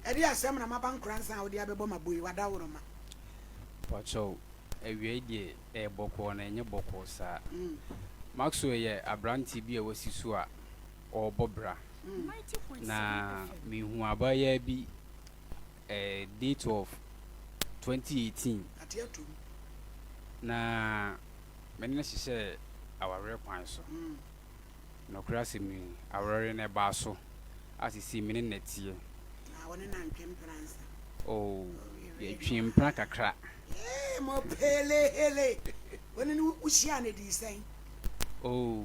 Edi asem na maban kransa odi abebo maboyi wada woroma. Pacho ewie die e boko na enye boko sa. Maxwell ye abranti bi e wasisu a obobra. Na mi hu abaya bi date of 2018. Atiatu. Na meni na hye aware kwan so. No krasi mi aware na ba so. Asisi mini netie. Na woni na ntwem pransa. Oh, ye twimpra kakra. Mo pele hele. Woni ni ushia na di sen. Oh.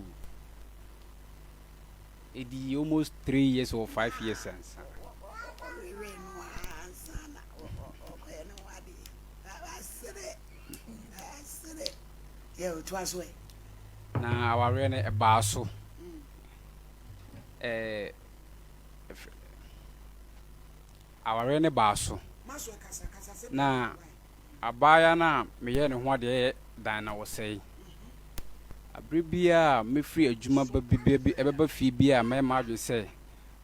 It is almost 3 years or 5 years since. Yeah, it was way. Now our rene a basso. Our rene basso. Now, a buyer now, me and what they Dana was saying. A bribia, me free a juma baby, ever Phoebe, my mother say,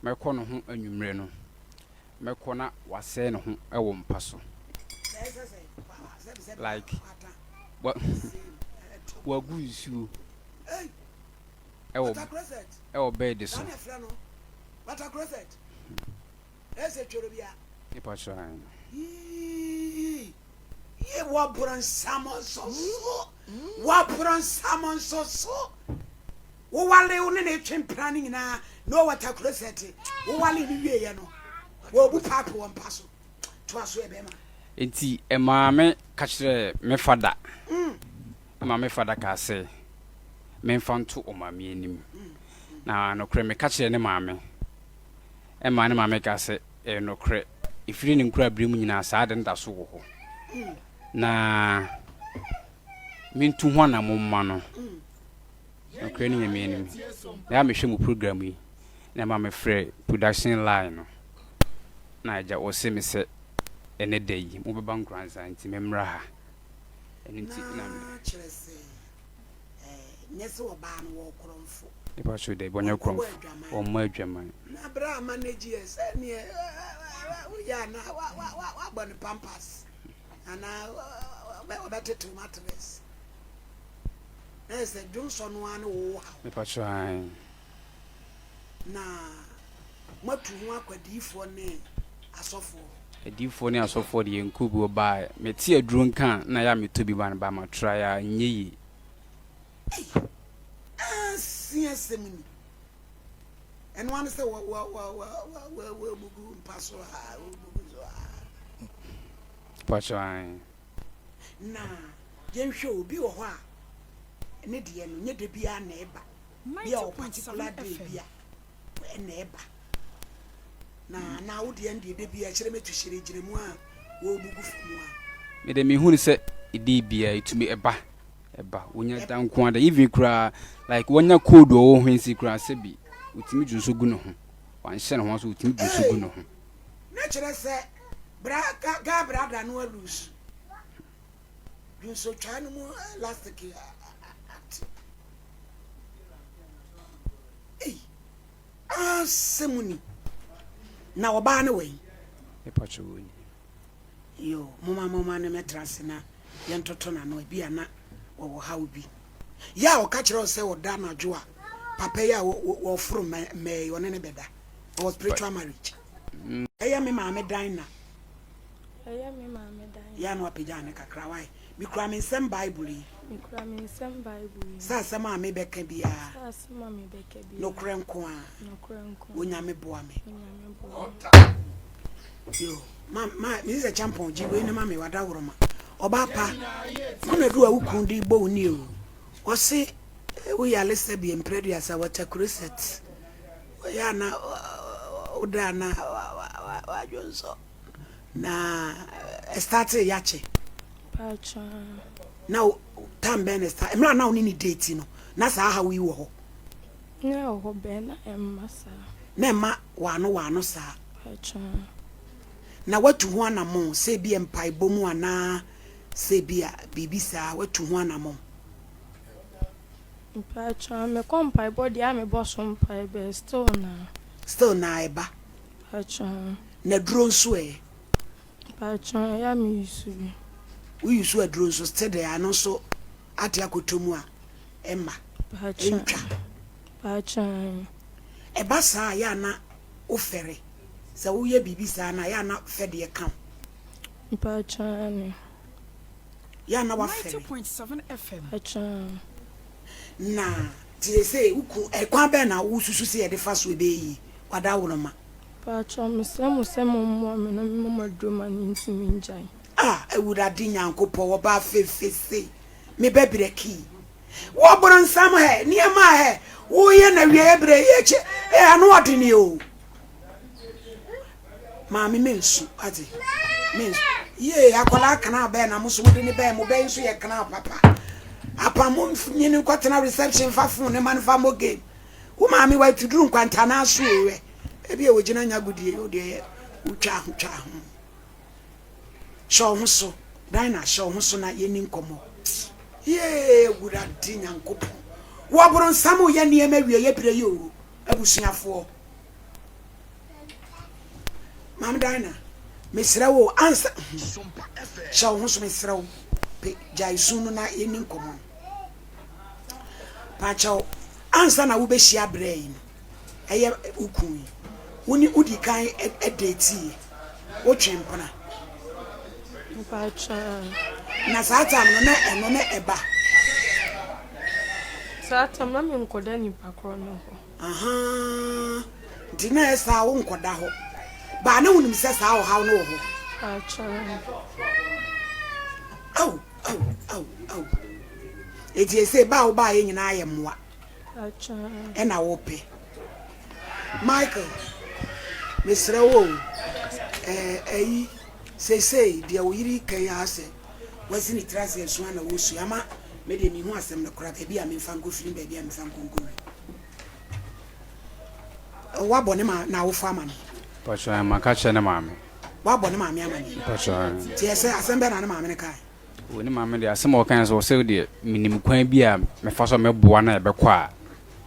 my corner home and you reno. My corner was saying home, I won't pass. Like, what good is you? I obey this. What a closet. That's a chorobia. If I try. Ye wapron salmon so. Wapron salmon so. Wale unene planning na no water closet. Wale ni ye no. Wo bu papa won paso. To aso e be ma. Enti e maame ka kire me fada. Maame fada ka say me mfanto o maame anim. Na no kire me ka kire ne maame. E ma ne maame ka say e no kire ifiri ne nkura bremu nyina saa de nda so wo ho. Na mintu ho na momma no. No kire ne yemi anim. Na me hwe mu program yi. Na ma me frɛ production line no. Na aja o se me se ene day mo beba nkransa nti memra ha. Ene nti na kire se nyese wo ba no wo kromfo. Ipa so dey bonya kromfo. O ma adwaman. Na bra manage yes ne ya na wa bon pampas. Ana better to mattress. There's a Johnson one wo ha. Ipa so ai. Na matu ho akwadifo ne asofo. Edifo ne asofo de enkubu ba meti aduru nka na ya metobi ban ba ma try a nyeyi. Semini. And one say what bugu paso ha bugu Pacho ai. Na yen hwe obi wo ho a ne de no nye de bia na eba. Bia o particular day bia na eba. Na wo de ende de bia kire metu hire giremu a wo bugu fumu a. Me de me hunu se ide bia itumi eba wonya dan ko ada even kra like wonya code o hwensi kra se bi utimi junso gu no ho wan hye no ho so utimi junso gu no ho na kire se ga brada no alus junso twa no mu last year semuni na oba na we e pacho woni yo mama na metrase na yentoto na no bia na wo haubi ya o ka kire se wo da na dwo a papa ya wo furu me one ne beda o spiritual marriage eya me ma me dan na ya no apija ne kakra wai mi kura me nsem bible yi sa sama me beka bia no kren ko a wonya me boa me yo ma mi is a champion ji we ne ma me wada woroma oba pa kuna do awukun di bo ni o o se we ya lese bi empredia sa water cruset ya na udana wa jonso na start yache pacha now time ben start emra now ni date no na sa ha wi wo ho na ho ben na emma sa na emma wano sa pacha na watu ho anamo se bi empai bomu ana se bia bibisa watu ho anamo pacha me kompai body am bosom pai be still na eba pacha na duro nso Pacho ya mi yusu bi. We use a duro nso still there no so ate akotomu a emma Pacho. entwa Pacho. eba saa ya na ofere sɛ woyɛ bibi saa na ya na fɛde ka Pacho ni. ya na wa fere 90.7 FM. Pacho. na tie sɛ uku ekwa bɛ na wo susu sɛ yɛde fa so ebe yi wada woroma Pacho mesemo mo me na me mo duma ni ntimi njai. Ewurade nyankopɔ wo ba fefese me bebreki wo boro nsam he niema he wo ye na wie ebre ye che anu odini o ma me mensu ade mensu ye akola kana be na muso wode ni be mo be nso ye kana papa apa mo nyini kwatena reception fa phone ne man fa mo game wo ma me wa tuduru nkwanta na so we ebi e wogina nyagudie o de utwa ho show ho so dina show ho so na yeni nkomo ye Ewurade nyankopɔ wo boro nsam wo ye niema wie ye pire yo abusuafo mam dina mesra wo answer show ho so mesra wo pe jai sunu na yeni nkomo pacho answer na wo be hia brain eye ukun woni udi kan edeti wo twempona Pacho. na satan no na eno na eba Sata na me nkoda ni pakro no ho. aha dina esa wo nkoda ho ba na wunim se sa wo ha no ho Pacho. au eti ese ba wo ba ye nyina aye moa Pacho. e na wo pe Michael mesra wo ayi sei dia wo yiri kan ya ase wasi ni trase enso na wo su ama me de mi hu asem na kora be bia me fa nko firi be bia me fa nko wa bone ma na wo fa ma no Pacho ma ka che ne maame wa bone ma me ama ni Pacho ti ese asem be na na ma me kai woni maame de asem o kan so se de minim kwan bi a me fa so me boa na e be kwa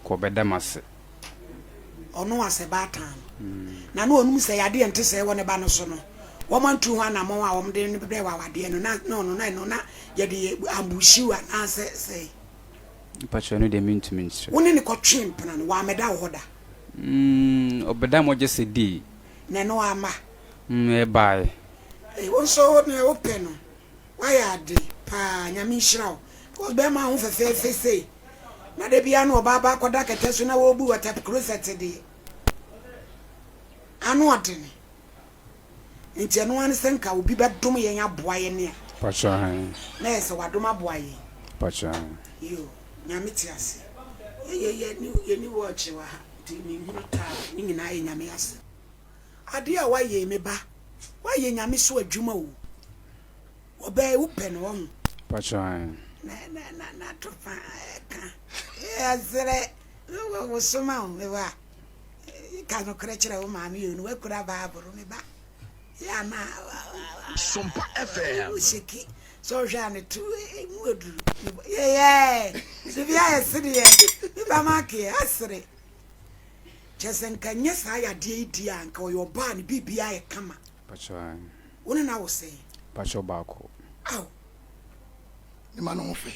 ko be damase ono ase ba tan na no onum se yade ente se wo ne ba no so no woman tu ha na mo a wom de ne be wa wade no na yede ambushi na se Pacho no de mintu woni ne kotwe mpana no wa meda wo da obeda mo je se di ne no ama e bai won so ne open no wa ya de pa nyame nhira wo be ma ho fefe sei na de bia no oba koda kete so na wo bu wata closet de anu odene nti eno an senka obi bedom yen aboa ye ne Pacho na ese wadom aboa ye Pacho yo nyame ti ase ye ni watch wa ti mi huta ni nyina ye nyame ase ade a wa ye me ba wa ye nyame so adwuma wo oba wo pe no wo Pacho na to fa ka azre wo soma wo me ba ka no krechere wo ma mi yo no wakura ba aburu me ba ya na Sompa FM shiki so jane tu mudu yeah sibia yesidi ba make asre chesenka nyesa ya de di anka wo ba ni bibia ye kama Pacho wona na wo say Pacho bako aw ni ma no fe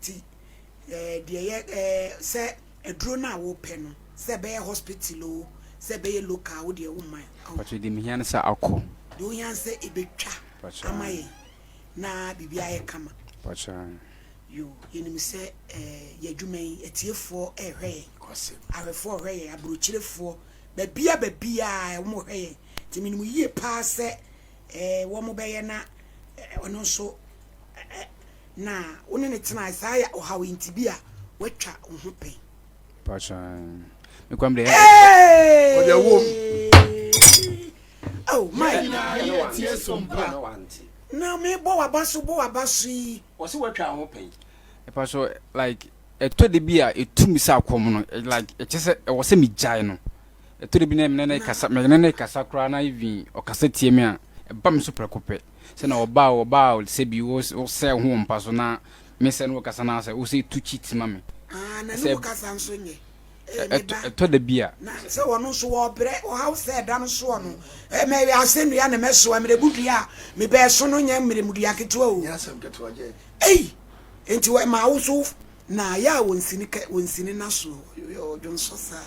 ti de ye se edro na wo pe no se be hospital o se be local wo de wo man Pacho de mi hian sa akọ do yan se ebetwa amaye na bibia ye kama Pacho yo yenim se yadwuman etiefo ehwe kwase ahwefo hwe abrochirefo babia wo hwe timinim yie pa se wo mo beye na ono so na woni ne tena sa ya ohawe ntibia watwa ho pen Pacho me kwamde o de wom oh my tie sompa na me bo wabaso yi o se watwa ho pen Pacho like eto de bi a etumi sa akom no like e chese e wo se mi jai no eto de bi na me kasa me ne kasa kra na even o kasa tie me a e ba me so prekope se na oba se bi wo se ho mpa so na me se no kasa na se wo se tu cheat ma me na no kasa nso nye to da bia na se wono so wo bre o how say da no so no me wi asenu ya na me so me budu ya me be so no nya me mudu ya keto o ya sam keto aje enti we ma wo so na ya wonsini na so yo jonso sa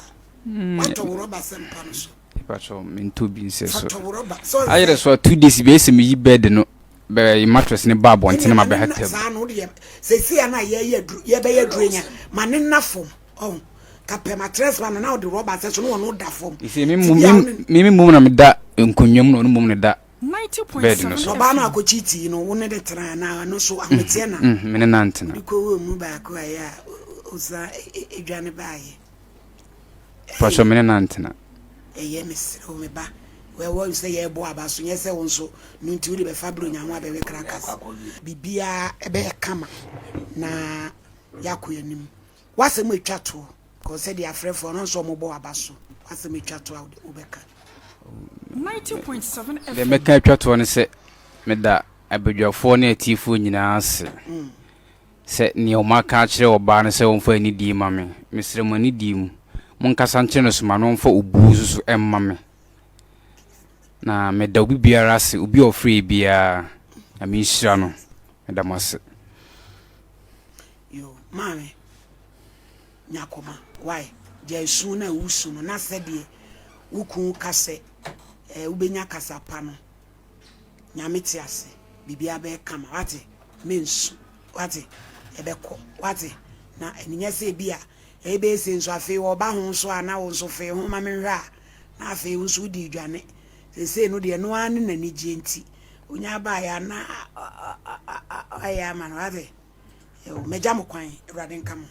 wato roba sempa no so pacho minto bi nse so wato roba so ayere so 2 days be ese me yi bed no be mattress ne babo ntene ma be hatem sa no de se si ya na ye be ye durenya ma ne nafom oh kapɛ mattress man na de roba se so no no da fom isi me mum na me da nkonwam no mum ne da 90.7 no ba na akochiti no wo ne de tra na no so ahmetie na me ne nantena ko wo mu ba ko aya osa edwane baaye pacho me ne nantena eye mesiro me ba we wo se ye bo abaso nye se wonso no nti wo de be fabro nyanwa be we krakas bibia ebe kama na yakoyanim wasem etwa to ko se dia frefo no so mo bo abaso wasem etwa to obeka 90.7 FM de meka etwa to ne se me da abadwafo ne atifo nyina ase se ni o maka kire oba ne se wonfa ni di ma me mesre mo ni di mu monkasa nche no so ma no mfa obuzu so emma me na me da obi biara se obi ofre bia na me nhira no me da mase yo mame nyakoma why je su na wusu no na se de ukun kase ubenya kasa pa no nyameti ase bibia be kama wate mensu wate ebeko wate na eninya se bia ebe se nso afi wo ba ho nso ana wo nso fe ho ma menhwa na afi wo nso di dwane se no de no ane na ni genti onya ba ya na aya man wate yo meja mo kwan urade nka mo